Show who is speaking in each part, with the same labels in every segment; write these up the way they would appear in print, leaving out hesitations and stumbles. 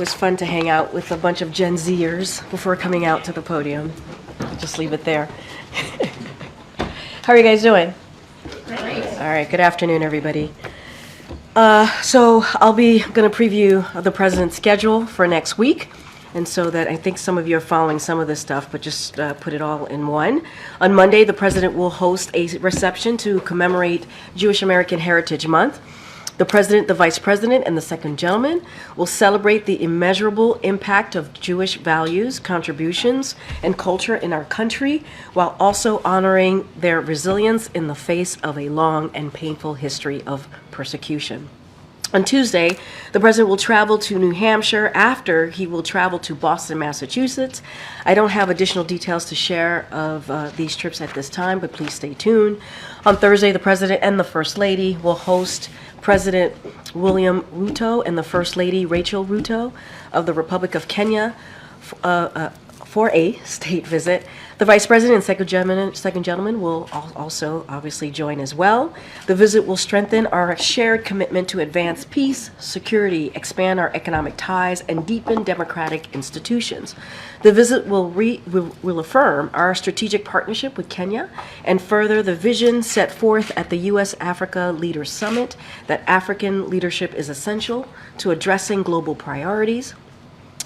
Speaker 1: was fun to hang out with a bunch of Gen Zers before coming out to the podium. I'll just leave it there. How are you guys doing? Great. All right, good afternoon, everybody. So I'll be going to preview the president's schedule for next week. And so that I think some of you are following some of this stuff, but just put it all in one. On Monday, the president will host a reception to commemorate Jewish American Heritage Month. The president, the vice president, and the second gentleman will celebrate the immeasurable impact of Jewish values, contributions, and culture in our country, while also honoring their resilience in the face of a long and painful history of persecution. On Tuesday, the president will travel to New Hampshire after he will travel to Boston, Massachusetts. I don't have additional details to share of these trips at this time, but please stay tuned. On Thursday, the president and the first lady will host President William Ruto and the First Lady Rachel Ruto of the Republic of Kenya for a state visit. The Vice President and second gentleman will also obviously join as well. The visit will strengthen our shared commitment to advance peace, security, expand our economic ties, and deepen democratic institutions. The visit will affirm our strategic partnership with Kenya and further the vision set forth at the U.S.-Africa Leaders Summit that African leadership is essential to addressing global priorities.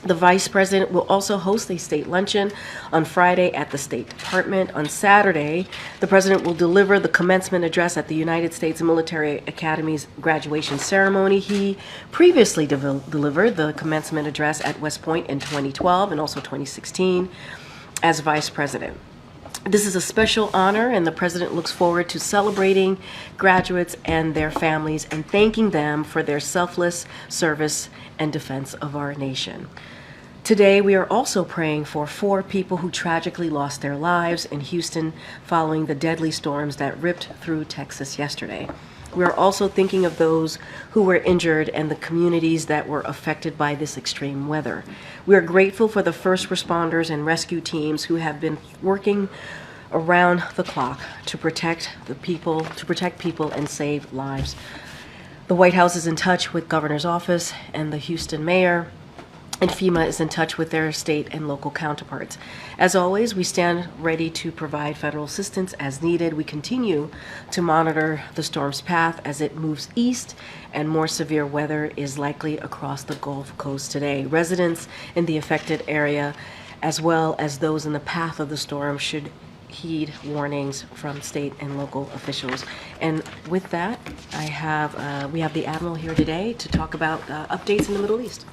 Speaker 1: The Vice President will also host a state luncheon on Friday at the State Department. On Saturday, the President will deliver the commencement address at the United States Military Academy's graduation ceremony. He previously delivered the commencement address at West Point in 2012 and also 2016 as Vice President. This is a special honor, and the President looks forward to celebrating graduates and their families and thanking them for their selfless service and defense of our nation. Today, we are also praying for 4 people who tragically lost their lives in Houston following the deadly storms that ripped through Texas yesterday. We are also thinking of those who were injured and the communities that were affected by this extreme weather. We are grateful for the first responders and rescue teams who have been working around the clock to protect people and save lives. The White House is in touch with Governor's office and the Houston mayor, and FEMA is in touch with their state and local counterparts. As always, we stand ready to provide federal assistance as needed. We continue to monitor the storm's path as it moves east, and more severe weather is likely across the Gulf Coast today. Residents in the affected area, as well as those in the path of the storm, should heed warnings from state and local officials. And with that, we have the Admiral here today to talk about updates in the Middle East.